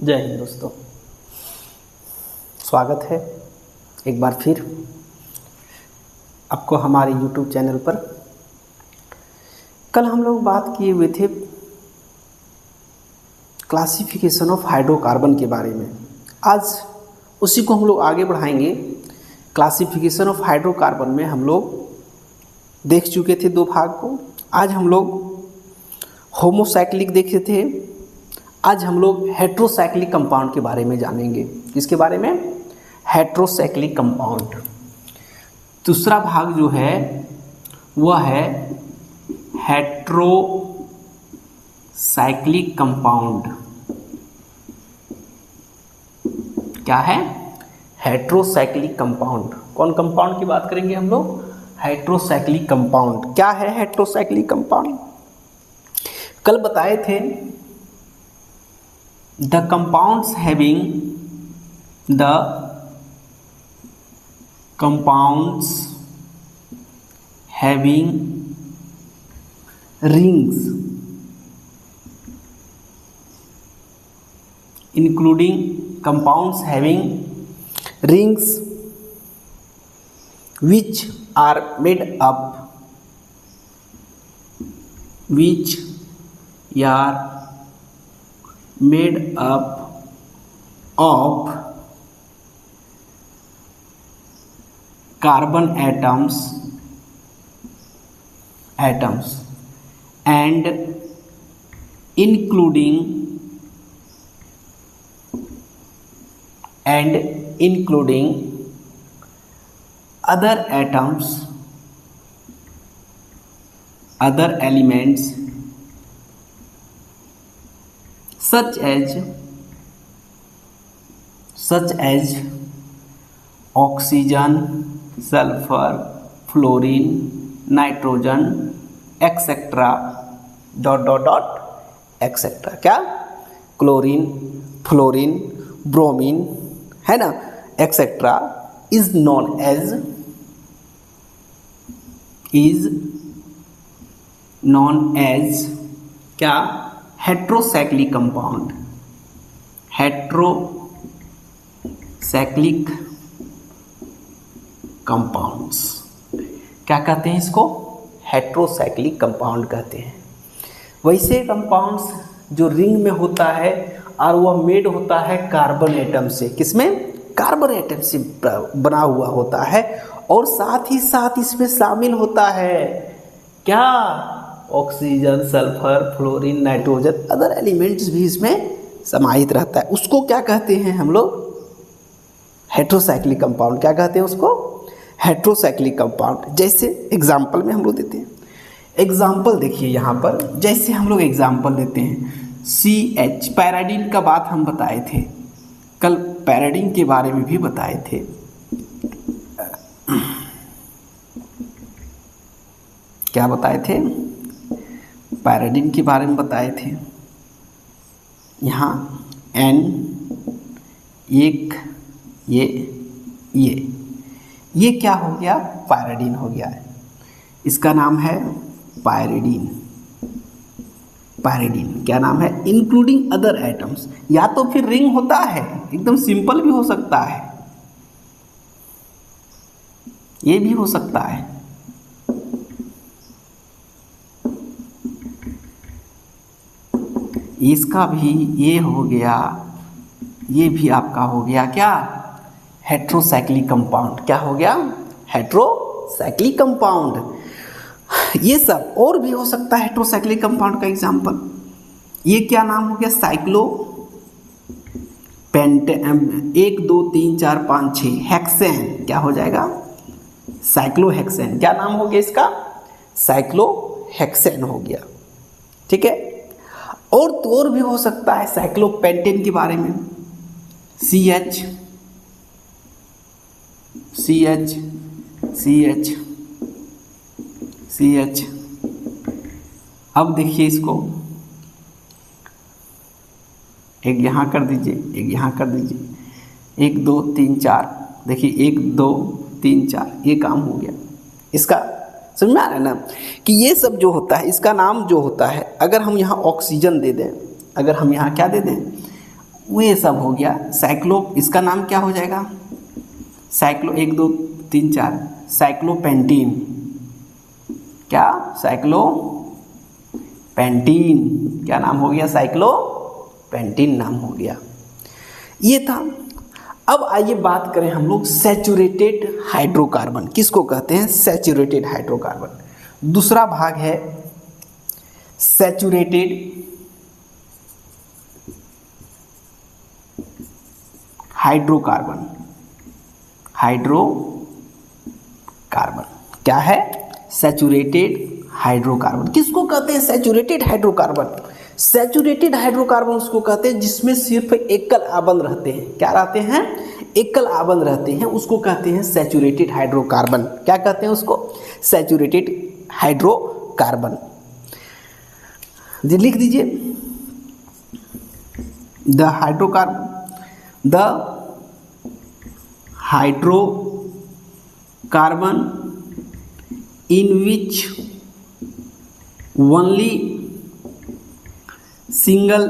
जय हिंद दोस्तों। स्वागत है एक बार फिर आपको हमारे YouTube चैनल पर। कल हम लोग बात किए हुए थे क्लासिफिकेशन ऑफ हाइड्रोकार्बन के बारे में। आज उसी को हम लोग आगे बढ़ाएंगे। क्लासिफिकेशन ऑफ हाइड्रोकार्बन में हम लोग देख चुके थे दो भाग को। आज हम लोग होमोसाइक्लिक देखे थे। आज हम लोग हेट्रोसाइक्लिक कंपाउंड के बारे में जानेंगे। किसके बारे में? Heterocyclic compound. दूसरा भाग जो है वह है हेट्रोसाइक्लिक कंपाउंड। क्या है? Heterocyclic compound. कौन कंपाउंड की बात करेंगे हम लोग? Heterocyclic compound. क्या है हेट्रोसाइक्लिक कंपाउंड? कल बताए थे the compounds having rings, including compounds having rings which are made up of carbon atoms and including other elements such as oxygen, sulfur, fluorine, nitrogen, etc. etc. क्या? Chlorine, fluorine, bromine, है ना, etc. is known as क्या? Heterocyclic compound. Heterocyclic compounds क्या कहते हैं इसको? Heterocyclic compound कहते हैं। वैसे कंपाउंड्स जो रिंग में होता है और वह मेड होता है कार्बन एटम से। किसमें? कार्बन एटम से बना हुआ होता है। और साथ ही साथ इसमें शामिल होता है क्या? Oxygen, sulphur, fluorine, nitrogen, other elements भी इसमें समाहित रहता है। उसको क्या कहते हैं हम लोग? Heterocyclic compound. क्या कहते हैं उसको? Heterocyclic compound. जैसे एग्जाम्पल में हम लोग देते हैं। एग्जाम्पल देखिए यहाँ पर, जैसे हम लोग एग्जाम्पल देते हैं CH। पैराडीन का बात हम बताए थे कल, पैराडीन के बारे में भी बताए थे। क्या बताए थे? पैराडीन के बारे में बताए थे। यहाँ N एक, ये क्या हो गया? पैराडीन हो गया है। इसका नाम है पायरिडीन। क्या नाम है? Including other atoms. या तो फिर रिंग होता है, एकदम सिंपल भी हो सकता है, ये भी हो सकता है। इसका भी ये हो गया, ये भी आपका हो गया क्या? Heterocyclic compound. क्या हो गया? Heterocyclic compound. ये सब और भी हो सकता है हेट्रोसाइक्लिक कंपाउंड का एग्जांपल। ये क्या नाम हो गया? Cyclo pentane. 1 2 3 4 5 6 हेक्सेन। क्या हो जाएगा? साइक्लोहेक्सेन। क्या नाम हो गया इसका? साइक्लोहेक्सेन हो गया। ठीक है। और तो और भी हो सकता है साइक्लोपेंटेन के बारे में। CH। अब देखिए इसको, एक यहाँ कर दीजिए, एक यहाँ कर दीजिए। 1 2 3 4, देखिए 1 2 3 4, ये काम हो गया इसका। समझ में आ रहा है ना कि ये सब जो होता है इसका नाम जो होता है, अगर हम यहाँ ऑक्सीजन दे दें, अगर हम यहाँ क्या दे दें, वो ये सब हो गया। साइक्लो, इसका नाम क्या हो जाएगा? साइक्लो 1 2 3 4 साइक्लोपेंटीन। क्या? साइक्लोपेंटीन। क्या नाम हो गया? साइक्लोपेंटीन नाम हो गया। ये था। अब आइए बात करें हम लोग सैचुरेटेड हाइड्रोकार्बन। किसको कहते हैं? Saturated hydrocarbon. दूसरा भाग है सैचुरेटेड हाइड्रोकार्बन। हाइड्रोकार्बन क्या है? Saturated hydrocarbon. किसको कहते हैं सैचुरेटेड हाइड्रोकार्बन? सैचुरेटेड हाइड्रोकार्बन उसको कहते हैं जिसमें सिर्फ एकल आबंध रहते हैं। क्या रहते हैं? एकल आबंध रहते हैं, उसको कहते हैं सैचुरेटेड हाइड्रोकार्बन। क्या कहते हैं उसको? Saturated hydrocarbon. जी लिख दीजिए, the hydrocarbon in which only single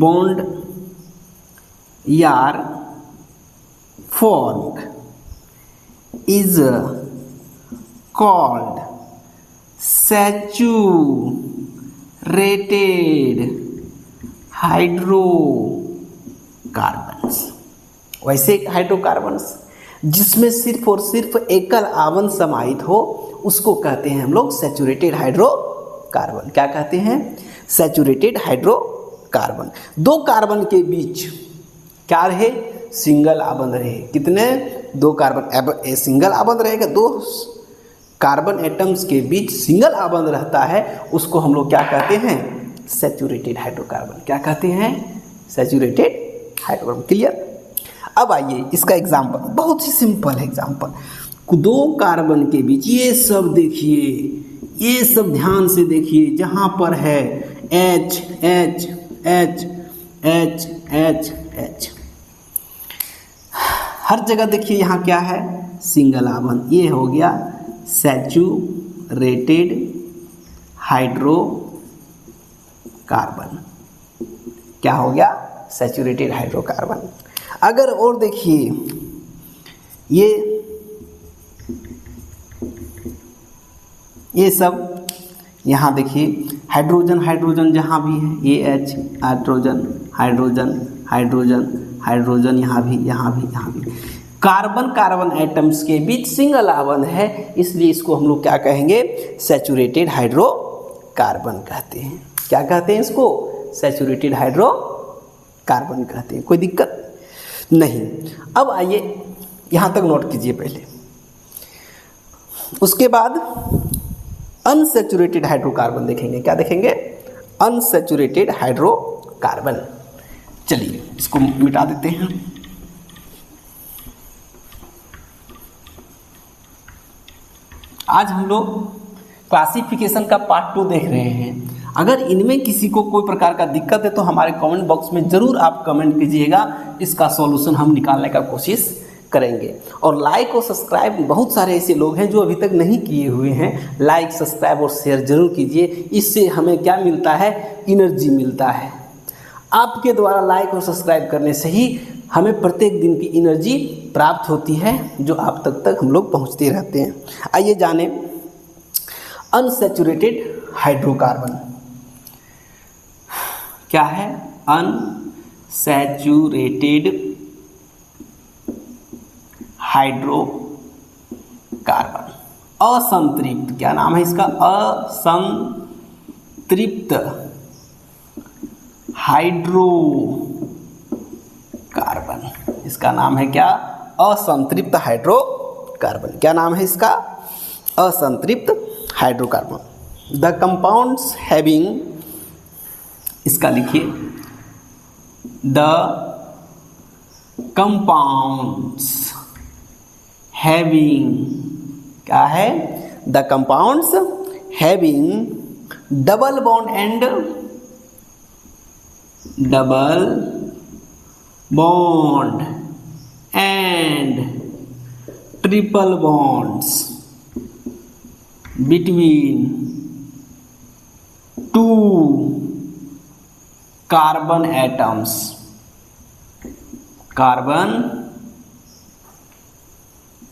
bond are formed is called saturated hydrocarbons. वैसे हाइड्रोकार्बन्स जिसमें सिर्फ और सिर्फ एकल आबंध समाहित हो उसको कहते हैं हम लोग सैचुरेटेड हाइड्रोकार्बन। क्या कहते हैं? Saturated hydrocarbon. दो कार्बन के बीच क्या रहे? सिंगल आबंध रहे। कितने? 2 कार्बन। अब सिंगल आबंध रहेगा, 2 कार्बन एटम्स के बीच सिंगल आबंध रहता है, उसको हम लोग क्या कहते हैं? Saturated hydrocarbon. क्या कहते हैं? Saturated hydrocarbon. क्लियर? अब आइए इसका एग्जाम्पल, बहुत ही सिंपल एग्जाम्पल। 2 कार्बन के बीच ये सब देखिए, ये सब ध्यान से देखिए, जहाँ पर है H H H H H H, हर जगह देखिए यहाँ क्या है? सिंगल आबंध। ये हो गया सैचुरेटेड हाइड्रोकार्बन। क्या हो गया? Saturated hydrocarbon. अगर और देखिए ये सब यहाँ देखिए हाइड्रोजन हाइड्रोजन जहाँ भी है, ये H hydrogen hydrogen hydrogen hydrogen, यहाँ भी यहाँ भी यहाँ भी। कार्बन कार्बन एटम्स के बीच सिंगल आबंध है, इसलिए इसको हम लोग क्या कहेंगे? सैचुरेटेड हाइड्रोकार्बन कहते हैं। क्या कहते हैं इसको? सैचुरेटेड हाइड्रोकार्बन कहते हैं। कोई दिक्कत नहीं। अब आइए यहाँ तक नोट कीजिए पहले। उसके बाद अनसैचुरेटेड हाइड्रोकार्बन देखेंगे। क्या देखेंगे? Unsaturated hydrocarbon. चलिए इसको मिटा देते हैं। आज हम लोग क्लासिफिकेशन का पार्ट 2 देख रहे हैं। अगर इनमें किसी को कोई प्रकार का दिक्कत है तो हमारे कमेंट बॉक्स में ज़रूर आप कमेंट कीजिएगा, इसका सॉल्यूशन हम निकालने का कोशिश करेंगे। और लाइक और सब्सक्राइब, बहुत सारे ऐसे लोग हैं जो अभी तक नहीं किए हुए हैं, लाइक सब्सक्राइब और शेयर जरूर कीजिए। इससे हमें क्या मिलता है? एनर्जी मिलता है। आपके द्वारा लाइक और सब्सक्राइब करने से ही हमें प्रत्येक दिन की एनर्जी प्राप्त होती है, जो आप तक हम लोग पहुँचते रहते हैं। आइए जाने अनसैचुरेटेड हाइड्रोकार्बन क्या है? Unsaturated hydrocarbon. असंतृप्त, क्या नाम है इसका? असंतृप्त हाइड्रोकार्बन। इसका नाम है क्या? असंतृप्त हाइड्रोकार्बन। क्या नाम है इसका? असंतृप्त हाइड्रोकार्बन। द कंपाउंड्स हैविंग, इसका लिखिए, द कंपाउंड्स हैविंग, क्या है? The compounds having double bond and triple bonds between 2 carbon atoms, carbon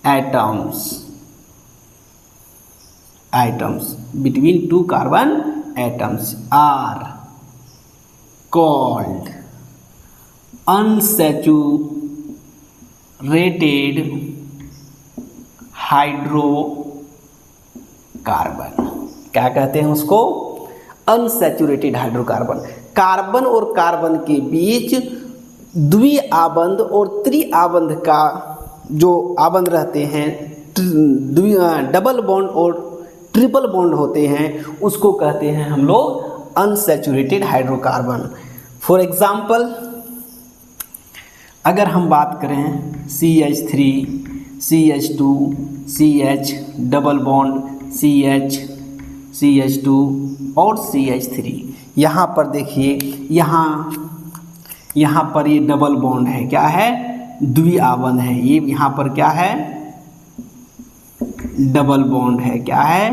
atoms, atoms between two carbon atoms are called unsaturated hydrocarbon. क्या कहते हैं उसको? Unsaturated hydrocarbon. कार्बन और carbon के बीच द्विआबंध और त्रिआबंध का जो आबंध रहते हैं, डबल बॉन्ड और ट्रिपल बॉन्ड होते हैं, उसको कहते हैं हम लोग अनसैचुरेटेड हाइड्रोकार्बन। फॉर एग्जाम्पल अगर हम बात करें CH3, CH2, CH double bond CH, CH2 और CH3, यहाँ पर देखिए, यहाँ पर ये डबल बॉन्ड है, क्या है? द्विआबंध है। ये यहाँ पर क्या है? डबल बॉन्ड है। क्या है?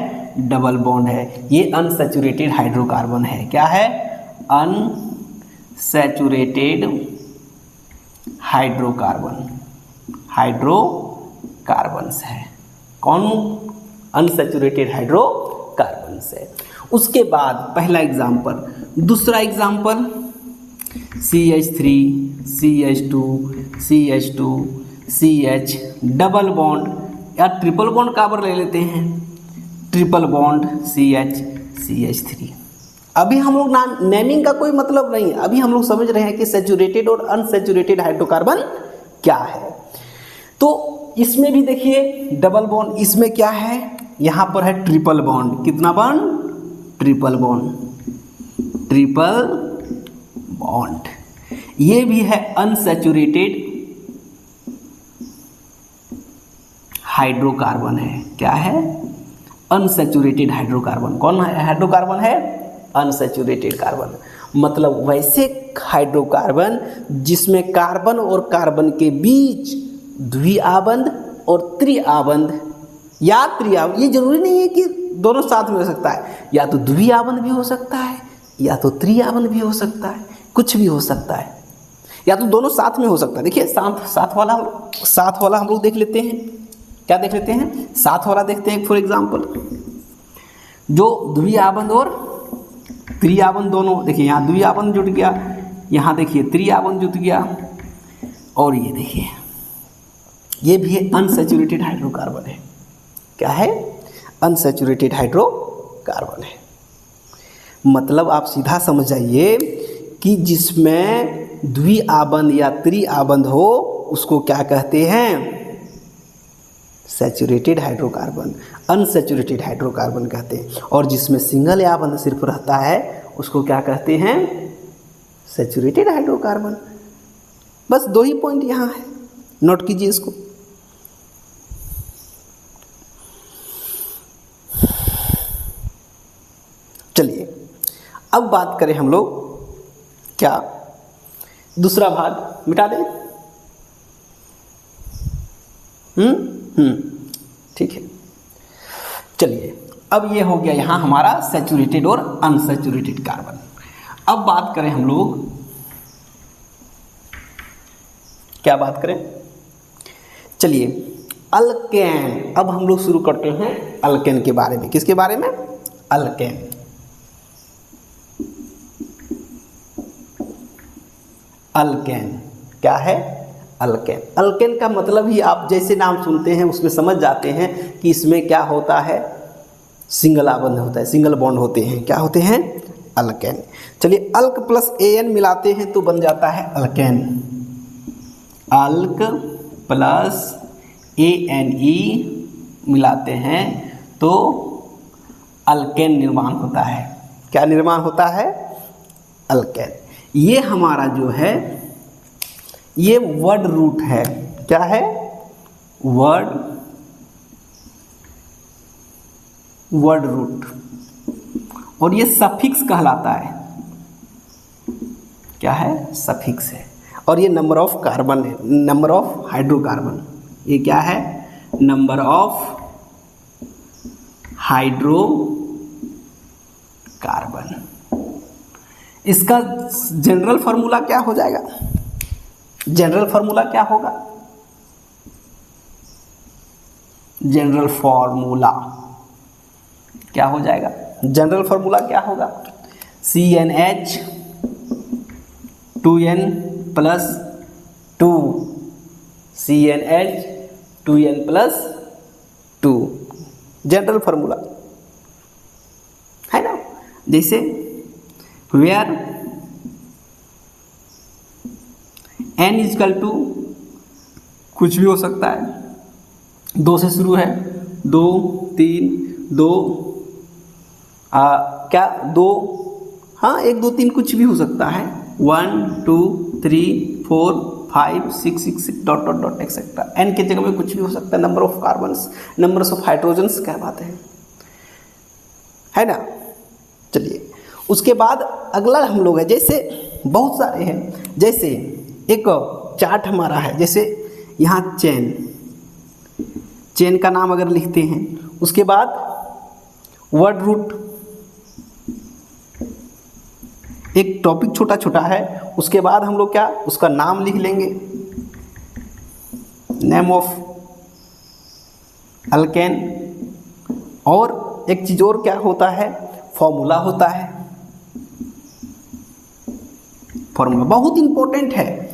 डबल बॉन्ड है। ये अनसैचुरेटेड हाइड्रोकार्बन है। क्या है? अनसैचुरेटेड हाइड्रोकार्बन, हाइड्रोकार्बन्स है। कौन? अनसैचुरेटेड हाइड्रोकार्बन्स है। उसके बाद पहला एग्जाम्पल, दूसरा example CH3, CH2, CH2, CH double bond या ट्रिपल बॉन्ड कार्बन ले लेते हैं, ट्रिपल बॉन्ड CH, CH3। अभी हम लोग नेमिंग का कोई मतलब नहीं, अभी हम लोग समझ रहे हैं कि सैचुरेटेड और अनसैचुरेटेड हाइड्रोकार्बन क्या है। तो इसमें भी देखिए डबल बॉन्ड, इसमें क्या है? यहाँ पर है ट्रिपल बॉन्ड। कितना bond? Triple bond, triple bond. ये भी है अनसैचुरेटेड हाइड्रोकार्बन है। क्या है? Unsaturated hydrocarbon. कौन हाइड्रोकार्बन है? Unsaturated carbon. मतलब वैसे हाइड्रोकार्बन जिसमें कार्बन और कार्बन के बीच द्विआबंध और त्रिआबंध या त्रिआबंध, ये जरूरी नहीं है कि दोनों साथ में हो सकता है, या तो द्विआबंध भी हो सकता है या तो त्रिआबंध भी हो सकता है, कुछ भी हो सकता है, या तो दोनों साथ में हो सकता है। देखिए साथ वाला हम लोग देख लेते हैं। क्या देख लेते हैं? साथ वाला देखते हैं। फॉर एग्जाम्पल जो द्विआबंध और त्रिआबंध दोनों, देखिए यहाँ द्विआबंध जुट गया, यहाँ देखिए त्रिआबंध जुट गया, और ये देखिए ये भी अनसैचुरेटेड हाइड्रोकार्बन है। क्या है? अनसैचुरेटेड हाइड्रोकार्बन है। मतलब आप सीधा समझ जाइए कि जिसमें द्विआबंध या त्रिआबंध हो उसको क्या कहते हैं? सैचुरेटेड हाइड्रोकार्बन, अनसैचुरेटेड हाइड्रोकार्बन कहते हैं। और जिसमें सिंगल आबंध सिर्फ रहता है उसको क्या कहते हैं? Saturated hydrocarbon. बस दो ही पॉइंट यहाँ है, नोट कीजिए इसको। चलिए अब बात करें हम लोग, क्या दूसरा भाग मिटा दें? ठीक है। चलिए अब ये हो गया यहाँ हमारा सैचुरेटेड और अनसैचुरेटेड कार्बन। अब बात करें हम लोग, क्या बात करें? चलिए अल्केन। अब हम लोग शुरू करते हैं अल्केन के बारे में। किसके बारे में? अल्केन। अल्केन क्या है? अल्केन। अल्केन का मतलब ही आप जैसे नाम सुनते हैं उसमें समझ जाते हैं कि इसमें क्या होता है? सिंगल आबंध होता है, सिंगल बॉन्ड होते हैं। क्या होते हैं? अल्केन। चलिए अल्क प्लस एन मिलाते हैं तो बन जाता है अल्केन। अल्क प्लस ANE मिलाते हैं तो अल्केन निर्माण होता है। क्या निर्माण होता है? अल्केन। ये हमारा जो है ये वर्ड रूट है। क्या है? Word root. और ये सफिक्स कहलाता है। क्या है? सफिक्स है। और ये नंबर ऑफ कार्बन है, नंबर ऑफ हाइड्रोकार्बन। ये क्या है? Number of hydrocarbon. इसका जनरल फार्मूला क्या हो जाएगा? जनरल फार्मूला क्या होगा? जनरल फार्मूला क्या हो जाएगा? जनरल फार्मूला क्या होगा? CnH 2n + 2 CnH 2n + 2 general formula है ना। जैसे वेयर n = कुछ भी हो सकता है, 2 से शुरू है, 2 3 2 क्या 2, हाँ 1 2 3 कुछ भी हो सकता है, 1 2 3 4 5 6 6 6 dot dot dot etcetera. n के जगह में कुछ भी हो सकता है, number of carbons, numbers of hydrogens क्या बात है ना। चलिए उसके बाद अगला हम लोग है, जैसे बहुत सारे हैं, जैसे एक चार्ट हमारा है, जैसे यहाँ चेन का नाम अगर लिखते हैं, उसके बाद वर्ड रूट, एक टॉपिक छोटा छोटा है, उसके बाद हम लोग क्या उसका नाम लिख लेंगे, नेम ऑफ अल्केन, और एक चीज़ और क्या होता है, फॉर्मूला होता है। फॉर्मूला बहुत इंपॉर्टेंट है,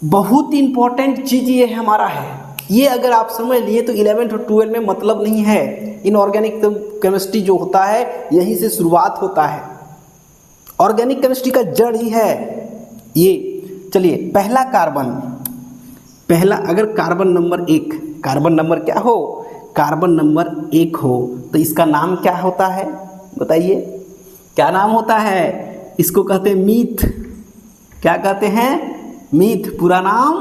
बहुत इंपॉर्टेंट चीज़ ये हमारा है। ये अगर आप समझ लिए तो 11th और 12 में मतलब नहीं है। इनऑर्गेनिक केमिस्ट्री जो होता है यहीं से शुरुआत होता है, ऑर्गेनिक केमिस्ट्री का जड़ ही है ये। चलिए पहला कार्बन, पहला अगर कार्बन नंबर 1, कार्बन नंबर क्या हो, कार्बन नंबर 1 हो तो इसका नाम क्या होता है, बताइए क्या नाम होता है? इसको कहते हैं मीथ। क्या कहते हैं? मीथ। पूरा नाम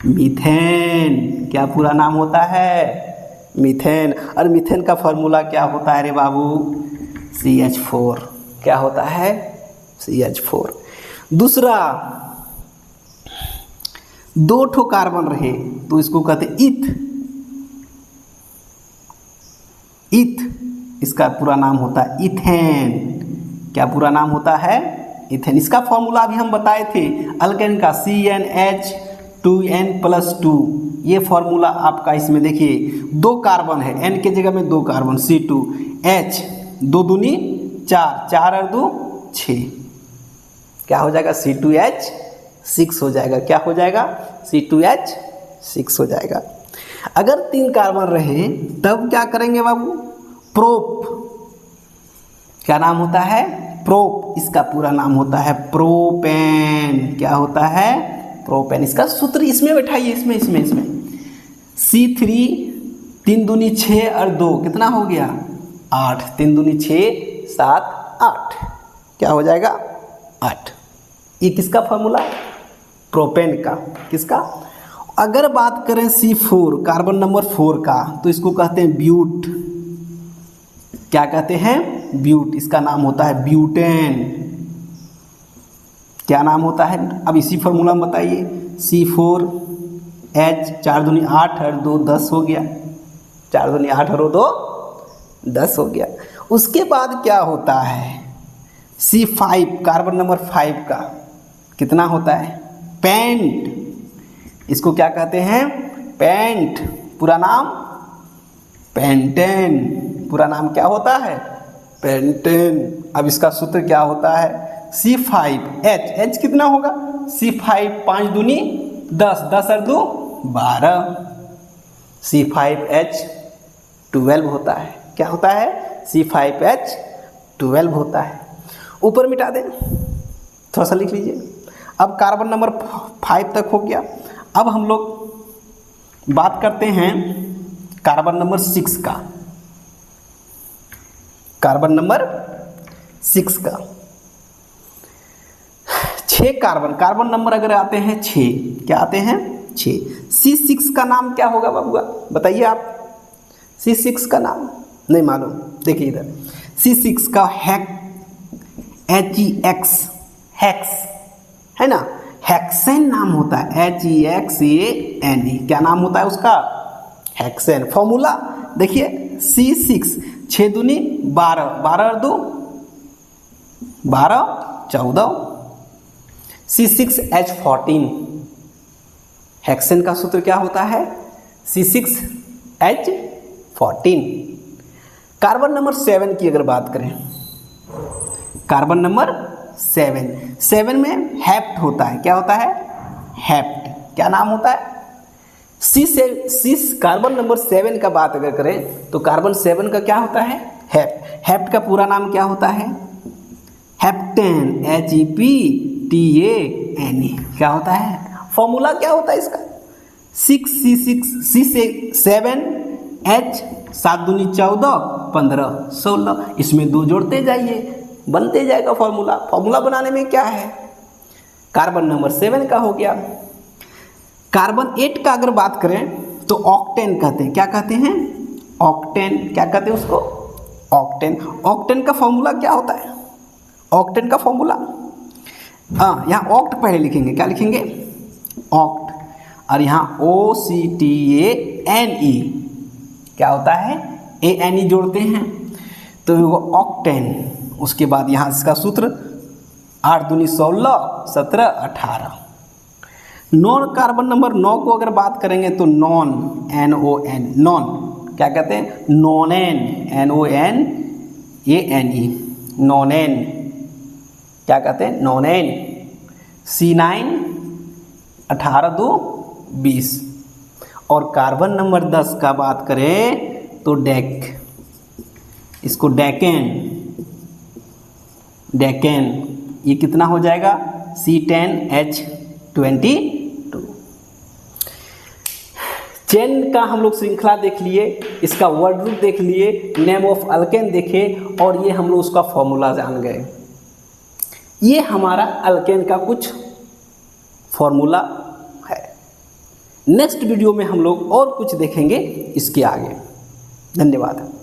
मीथेन। क्या पूरा नाम होता है? मीथेन। और मीथेन का फॉर्मूला क्या होता है रे बाबू? CH4। क्या होता है? CH4। दूसरा, 2 ठो कार्बन रहे तो इसको कहते हैं ईथ। ईथ, इसका पूरा नाम होता है इथेन। क्या पूरा नाम होता है? इथेन। इसका फॉर्मूला भी हम बताए थे, अल्केन का CnH 2n + 2। ये फॉर्मूला आपका इसमें देखिए, 2 कार्बन है, n के जगह में 2 कार्बन, C2H 2 दूनी 4, 4 और 2 6। क्या हो जाएगा? C2H 6 हो जाएगा। क्या हो जाएगा? C2H 6 हो जाएगा। अगर 3 कार्बन रहे तब क्या करेंगे बाबू? प्रोप। क्या नाम होता है? प्रोप। इसका पूरा नाम होता है प्रोपेन। क्या होता है? प्रोपेन। इसका सूत्र इसमें बैठाइए, इसमें C3 3 दूनी 6 और 2 कितना हो गया? 8। 3 दूनी 6 7 8। क्या हो जाएगा? 8। ये किसका फॉर्मूला? प्रोपेन का। किसका? अगर बात करें C4, कार्बन नंबर 4 का, तो इसको कहते हैं ब्यूट। क्या कहते हैं? ब्यूट। इसका नाम होता है ब्यूटेन। क्या नाम होता है? अब इसी फॉर्मूला में बताइए। C4H 4 दूनी 8 और 2 10 हो गया। 4 दूनी 8 और 2 10 हो गया। उसके बाद क्या होता है? C5, कार्बन नंबर 5 का कितना होता है? पेंट। इसको क्या कहते हैं? पेंट। पूरा नाम? पेंटेन। पूरा नाम क्या होता है? पेंटेन। अब इसका सूत्र क्या होता है? C5H, H कितना होगा? C5 5 दूनी 10, 10 और 2 12। C5H 12 होता है। क्या होता है? C5H 12 होता है। ऊपर मिटा दें, थोड़ा सा लिख लीजिए। अब कार्बन नंबर 5 तक हो गया। अब हम लोग बात करते हैं कार्बन नंबर 6 का। कार्बन नंबर 6 का 6 कार्बन, कार्बन नंबर अगर आते हैं 6, क्या आते हैं? 6। C6 का नाम क्या होगा बाबूआ? बताइए आप। C6 का नाम नहीं मालूम? देखिए इधर, C6 का HEX, हेक्स है ना, हेक्सेन नाम होता है। HEXANE। क्या नाम होता है उसका? हेक्सेन। फॉर्मूला देखिए, C6 6 दूनी 12, 12 और 2 12 14 C6H14 हेक्सेन का सूत्र क्या होता है C6H14। कार्बन नंबर 7 की अगर बात करें, कार्बन नंबर 7 में हेप्ट होता है। क्या होता है हेप्ट, क्या नाम होता है कार्बन नंबर 7 का बात अगर करें तो कार्बन 7 का क्या होता है हेप्ट। हेप्ट का पूरा नाम क्या होता है हेप्टेन HEPTANE। क्या होता है फॉर्मूला क्या होता है इसका 6C7H 7 दूनी 14 15 16। इसमें 2 जोड़ते जाइए बनते जाएगा फॉर्मूला। फॉर्मूला बनाने में क्या है कार्बन नंबर 7 का हो गया। कार्बन 8 का अगर बात करें तो ऑक्टेन कहते हैं। क्या कहते हैं ऑक्टेन। क्या कहते हैं उसको ऑक्टेन। ऑक्टेन का फॉर्मूला क्या होता है ऑक्टेन का फॉर्मूला यहाँ ऑक्ट पहले लिखेंगे। क्या लिखेंगे ऑक्ट और यहाँ OCTANE क्या होता है ANE जोड़ते हैं तो वो ऑक्टेन। उसके बाद यहाँ इसका सूत्र 8 दूनी 16 17 18। नॉन कार्बन नंबर 9 को अगर बात करेंगे तो नॉन NON नॉन क्या कहते हैं नोनेन NONANE नोनेन। क्या कहते हैं नोनेन। C9 18 2 20। और कार्बन नंबर 10 का बात करें तो डेक, इसको डेकेन डेकेन ये कितना हो जाएगा C10H22। चेन का हम लोग श्रृंखला देख लिए, इसका वर्ड रूप देख लिए, नेम ऑफ अल्केन देखे और ये हम लोग उसका फॉर्मूला जान गए। ये हमारा अल्केन का कुछ फॉर्मूला है। नेक्स्ट वीडियो में हम लोग और कुछ देखेंगे इसके आगे। धन्यवाद।